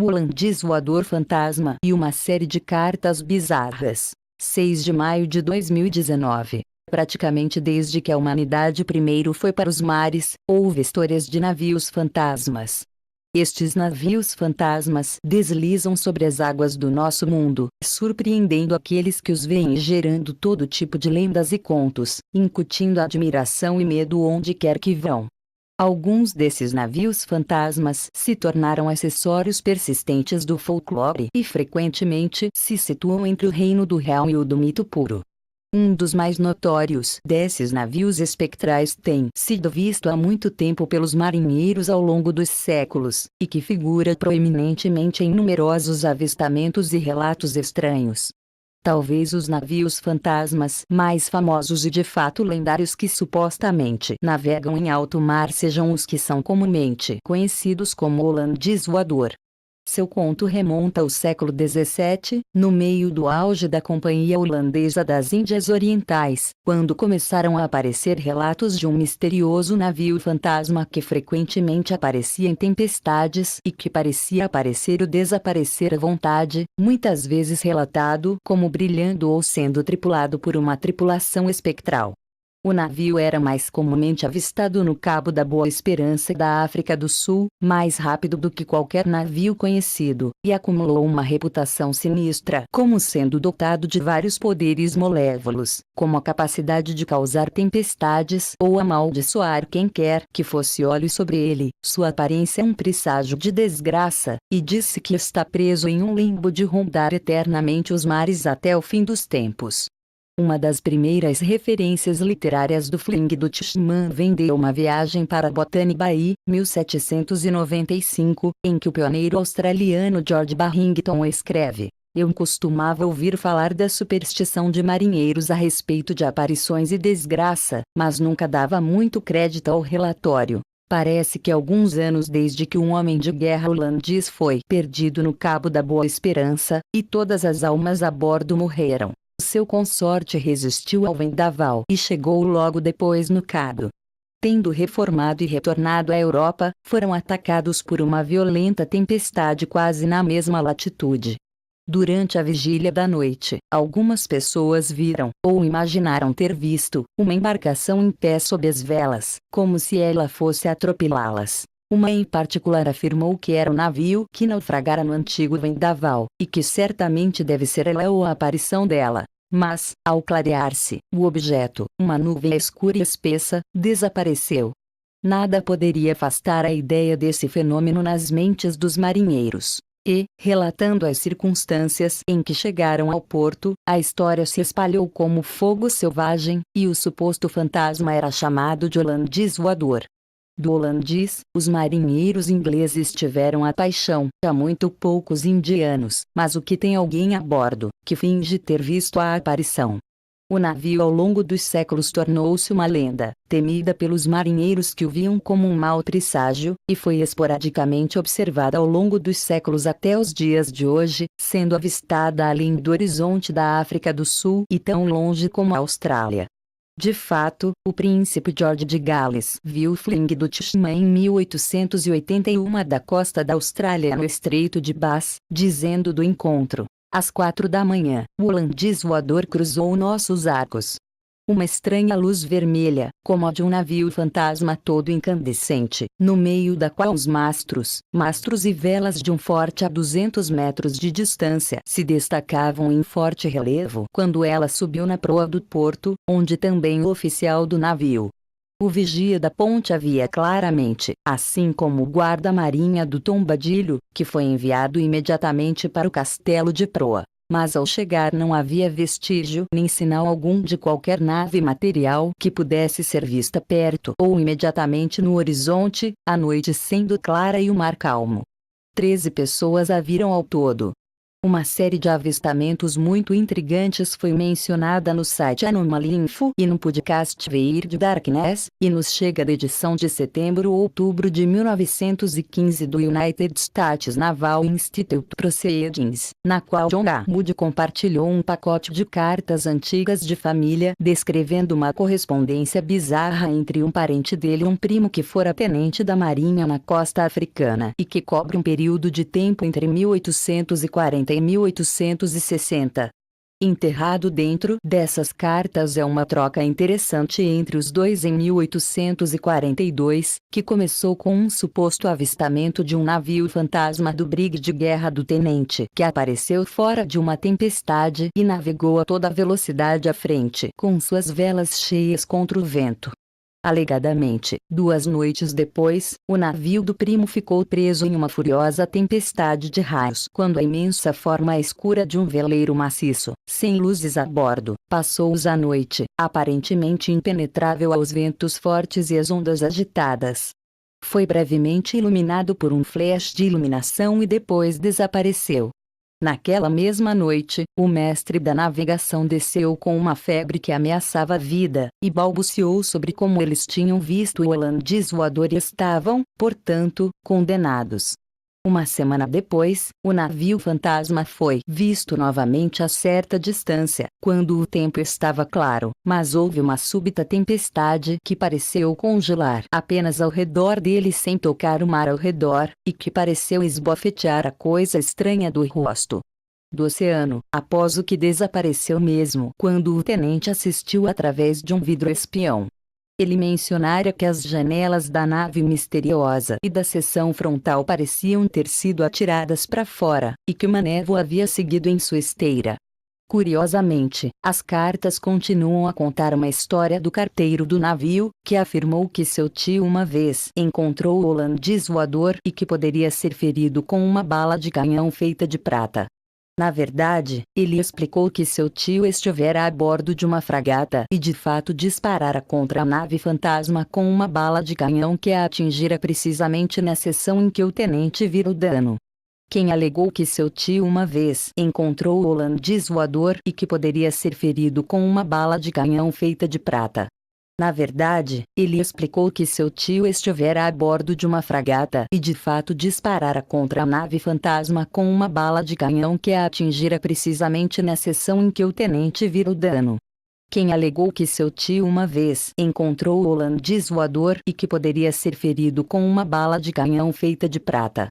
o holandês voador fantasma e uma série de cartas bizarras. 6 de maio de 2019. Praticamente desde que a humanidade primeiro foi para os mares, houve histórias de navios fantasmas. Estes navios fantasmas deslizam sobre as águas do nosso mundo, surpreendendo aqueles que os veem e gerando todo tipo de lendas e contos, incutindo admiração e medo onde quer que vão. Alguns desses navios fantasmas se tornaram acessórios persistentes do folclore e frequentemente se situam entre o reino do real e o do mito puro. Um dos mais notórios desses navios espectrais tem sido visto há muito tempo pelos marinheiros ao longo dos séculos, e que figura proeminentemente em numerosos avistamentos e relatos estranhos. Talvez os navios fantasmas mais famosos e de fato lendários que supostamente navegam em alto mar sejam os que são comumente conhecidos como holandês voador. Seu conto remonta ao século XVII, no meio do auge da Companhia Holandesa das Índias Orientais, quando começaram a aparecer relatos de um misterioso navio fantasma que frequentemente aparecia em tempestades e que parecia aparecer ou desaparecer à vontade, muitas vezes relatado como brilhando ou sendo tripulado por uma tripulação espectral. O navio era mais comumente avistado no Cabo da Boa Esperança da África do Sul, mais rápido do que qualquer navio conhecido, e acumulou uma reputação sinistra como sendo dotado de vários poderes malévolos, como a capacidade de causar tempestades ou amaldiçoar quem quer que fosse olhe sobre ele. Sua aparência é um presságio de desgraça, e disse que está preso em um limbo de rondar eternamente os mares até o fim dos tempos. Uma das primeiras referências literárias do Fling do Tishman vem de Uma Viagem para Botany Bay, 1795, em que o pioneiro australiano George Barrington escreve: "Eu costumava ouvir falar da superstição de marinheiros a respeito de aparições e desgraça, mas nunca dava muito crédito ao relatório. Parece que alguns anos desde que um homem de guerra holandês foi perdido no Cabo da Boa Esperança, e todas as almas a bordo morreram. Seu consorte resistiu ao vendaval e chegou logo depois no Cabo. Tendo reformado e retornado à Europa, foram atacados por uma violenta tempestade quase na mesma latitude. Durante a vigília da noite, algumas pessoas viram, ou imaginaram ter visto, uma embarcação em pé sob as velas, como se ela fosse atropelá-las. Uma em particular afirmou que era o navio que naufragara no antigo vendaval, e que certamente deve ser ela ou a aparição dela. Mas, ao clarear-se, o objeto, uma nuvem escura e espessa, desapareceu. Nada poderia afastar a ideia desse fenômeno nas mentes dos marinheiros. E, relatando as circunstâncias em que chegaram ao porto, a história se espalhou como fogo selvagem, e o suposto fantasma era chamado de holandês voador. Do holandês, os marinheiros ingleses tiveram a paixão, há muito poucos indianos, mas o que tem alguém a bordo, que finge ter visto a aparição. O navio ao longo dos séculos tornou-se uma lenda, temida pelos marinheiros que o viam como um mau presságio, e foi esporadicamente observada ao longo dos séculos até os dias de hoje, sendo avistada além do horizonte da África do Sul e tão longe como a Austrália. De fato, o príncipe George de Gales viu o Fling do Tishman em 1881 da costa da Austrália no Estreito de Bass, dizendo do encontro: "Às 4 da manhã, o holandês voador cruzou nossos arcos. Uma estranha luz vermelha, como a de um navio fantasma todo incandescente, no meio da qual os mastros e velas de um forte a 200 metros de distância se destacavam em forte relevo quando ela subiu na proa do porto, onde também o oficial do navio. O vigia da ponte a via claramente, assim como o guarda-marinha do Tombadilho, que foi enviado imediatamente para o castelo de proa. Mas ao chegar não havia vestígio nem sinal algum de qualquer nave material que pudesse ser vista perto ou imediatamente no horizonte, a noite sendo clara e o mar calmo. 13 pessoas a viram ao todo. Uma série de avistamentos muito intrigantes foi mencionada no site Anomaly Info e no podcast Weird Darkness, e nos chega da edição de setembro ou outubro de 1915 do United States Naval Institute Proceedings, na qual John H. Moody compartilhou um pacote de cartas antigas de família descrevendo uma correspondência bizarra entre um parente dele e um primo que fora tenente da marinha na costa africana e que cobre um período de tempo entre 1840 e 1860. Enterrado dentro dessas cartas é uma troca interessante entre os dois em 1842, que começou com um suposto avistamento de um navio fantasma do brig de guerra do tenente, que apareceu fora de uma tempestade e navegou a toda velocidade à frente, com suas velas cheias contra o vento. Alegadamente, 2 noites depois, o navio do primo ficou preso em uma furiosa tempestade de raios quando a imensa forma escura de um veleiro maciço, sem luzes a bordo, passou-os a noite, aparentemente impenetrável aos ventos fortes e às ondas agitadas. Foi brevemente iluminado por um flash de iluminação e depois desapareceu. Naquela mesma noite, o mestre da navegação desceu com uma febre que ameaçava a vida, e balbuciou sobre como eles tinham visto o holandês voador e estavam, portanto, condenados. Uma semana depois, o navio fantasma foi visto novamente a certa distância, quando o tempo estava claro, mas houve uma súbita tempestade que pareceu congelar apenas ao redor dele sem tocar o mar ao redor, e que pareceu esbofetear a coisa estranha do rosto do oceano, após o que desapareceu mesmo quando o tenente assistiu através de um vidro espião. Ele mencionara que as janelas da nave misteriosa e da seção frontal pareciam ter sido atiradas para fora, e que uma névoa havia seguido em sua esteira. Curiosamente, as cartas continuam a contar uma história do carteiro do navio, que afirmou que seu tio uma vez encontrou o holandês voador e que poderia ser ferido com uma bala de canhão feita de prata. Na verdade, ele explicou que seu tio estivera a bordo de uma fragata e de fato disparara contra a nave fantasma com uma bala de canhão que a atingira precisamente na seção em que o tenente vira o dano. Quem alegou que seu tio uma vez encontrou o holandês voador e que poderia ser ferido com uma bala de canhão feita de prata. Na verdade, ele explicou que seu tio estivera a bordo de uma fragata e de fato disparara contra a nave fantasma com uma bala de canhão que a atingira precisamente na seção em que o tenente vira o dano. Quem alegou que seu tio uma vez encontrou o holandês voador e que poderia ser ferido com uma bala de canhão feita de prata.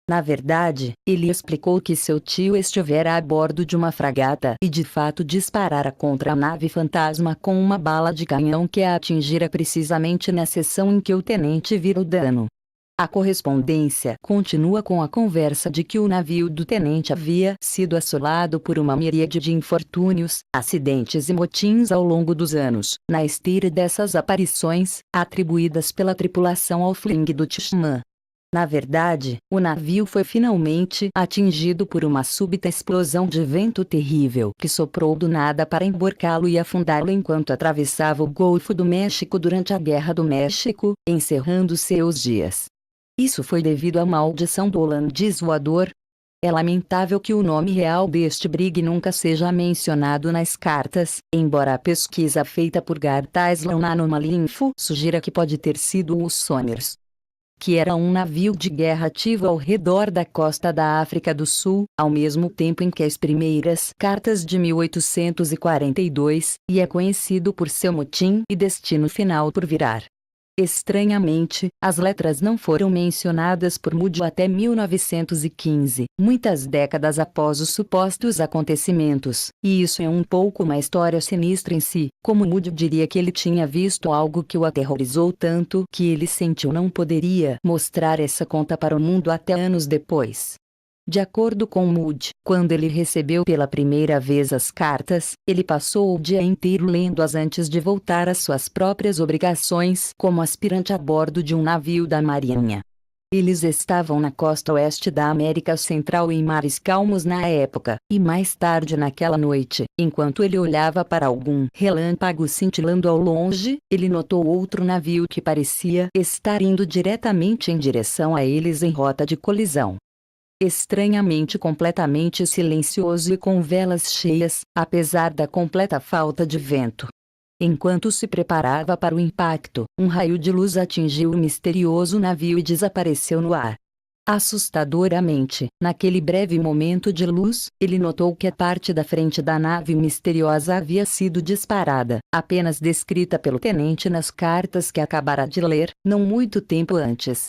Na verdade, ele explicou que seu tio estivera a bordo de uma fragata e de fato disparara contra a nave fantasma com uma bala de canhão que a atingira precisamente na seção em que o tenente vira o dano. A correspondência continua com a conversa de que o navio do tenente havia sido assolado por uma miríade de infortúnios, acidentes e motins ao longo dos anos, na esteira dessas aparições, atribuídas pela tripulação ao fling do Tishman. Na verdade, o navio foi finalmente atingido por uma súbita explosão de vento terrível que soprou do nada para emborcá-lo e afundá-lo enquanto atravessava o Golfo do México durante a Guerra do México, encerrando seus dias. Isso foi devido à maldição do holandês voador. É lamentável que o nome real deste brig nunca seja mencionado nas cartas, embora a pesquisa feita por Gartaislan na Anomaly Info sugira que pode ter sido o Somers, que era um navio de guerra ativo ao redor da costa da África do Sul, ao mesmo tempo em que as primeiras cartas de 1842, e é conhecido por seu motim e destino final por virar. Estranhamente, as letras não foram mencionadas por Moody até 1915, muitas décadas após os supostos acontecimentos, e isso é um pouco uma história sinistra em si, como Moody diria que ele tinha visto algo que o aterrorizou tanto que ele sentiu não poderia mostrar essa conta para o mundo até anos depois. De acordo com Moody, quando ele recebeu pela primeira vez as cartas, ele passou o dia inteiro lendo-as antes de voltar às suas próprias obrigações como aspirante a bordo de um navio da Marinha. Eles estavam na costa oeste da América Central em mares calmos na época, e mais tarde naquela noite, enquanto ele olhava para algum relâmpago cintilando ao longe, ele notou outro navio que parecia estar indo diretamente em direção a eles em rota de colisão. estranhamente completamente silencioso e com velas cheias, apesar da completa falta de vento. Enquanto se preparava para o impacto, um raio de luz atingiu o misterioso navio e desapareceu no ar. Assustadoramente, naquele breve momento de luz, ele notou que a parte da frente da nave misteriosa havia sido disparada, apenas descrita pelo tenente nas cartas que acabara de ler, não muito tempo antes.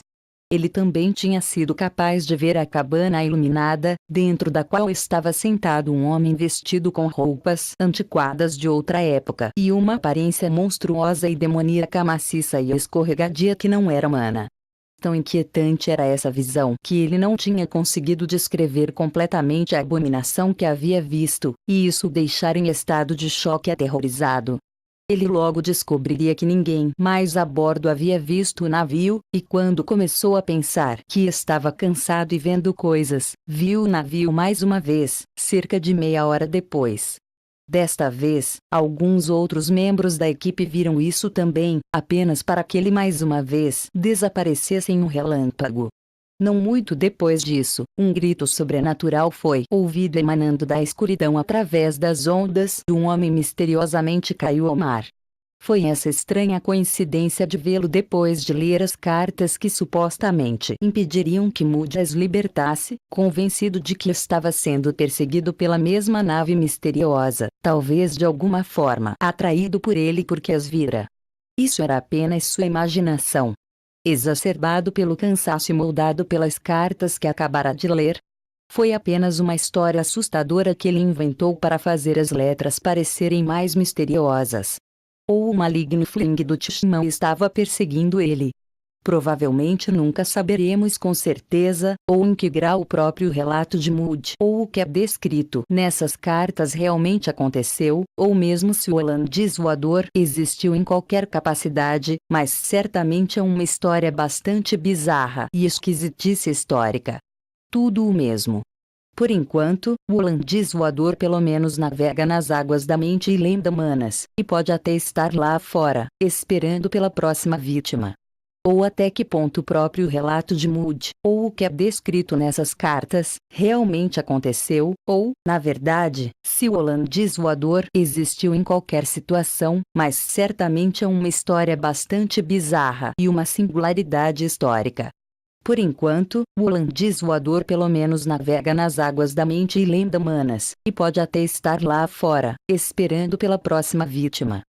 Ele também tinha sido capaz de ver a cabana iluminada, dentro da qual estava sentado um homem vestido com roupas antiquadas de outra época e uma aparência monstruosa e demoníaca, maciça e escorregadia que não era humana. Tão inquietante era essa visão que ele não tinha conseguido descrever completamente a abominação que havia visto, e isso o deixara em estado de choque aterrorizado. Ele logo descobriria que ninguém mais a bordo havia visto o navio, e quando começou a pensar que estava cansado e vendo coisas, viu o navio mais uma vez, cerca de meia hora depois. Desta vez, alguns outros membros da equipe viram isso também, apenas para que ele mais uma vez desaparecesse em um relâmpago. Não muito depois disso, um grito sobrenatural foi ouvido emanando da escuridão através das ondas, e um homem misteriosamente caiu ao mar. Foi essa estranha coincidência de vê-lo depois de ler as cartas que supostamente impediriam que Moody as libertasse, convencido de que estava sendo perseguido pela mesma nave misteriosa, talvez de alguma forma atraído por ele porque as vira. Isso era apenas sua imaginação, exacerbado pelo cansaço e moldado pelas cartas que acabara de ler. Foi apenas uma história assustadora que ele inventou para fazer as letras parecerem mais misteriosas. Ou o maligno Fling do Tishman estava perseguindo ele. Provavelmente nunca saberemos com certeza, ou em que grau o próprio relato de Moody ou o que é descrito nessas cartas realmente aconteceu, ou mesmo se o holandês voador existiu em qualquer capacidade, mas certamente é uma história bastante bizarra e esquisitice histórica. Tudo o mesmo. Por enquanto, o holandês voador pelo menos navega nas águas da mente e lenda humanas, e pode até estar lá fora, esperando pela próxima vítima. Ou até que ponto o próprio relato de Moody, ou o que é descrito nessas cartas, realmente aconteceu, ou, na verdade, se o holandês voador existiu em qualquer situação, mas certamente é uma história bastante bizarra e uma singularidade histórica. Por enquanto, o holandês voador pelo menos navega nas águas da mente e lenda humanas, e pode até estar lá fora, esperando pela próxima vítima.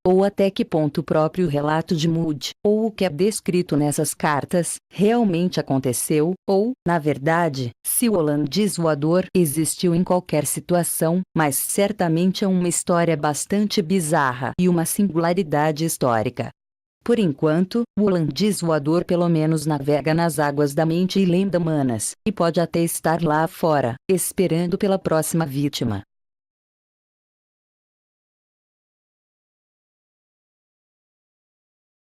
Ou até que ponto o próprio relato de Moody, ou o que é descrito nessas cartas, realmente aconteceu, ou, na verdade, se o holandês voador existiu em qualquer situação, mas certamente é uma história bastante bizarra e uma singularidade histórica. Por enquanto, o holandês voador pelo menos navega nas águas da mente e lenda humanas, e pode até estar lá fora, esperando pela próxima vítima.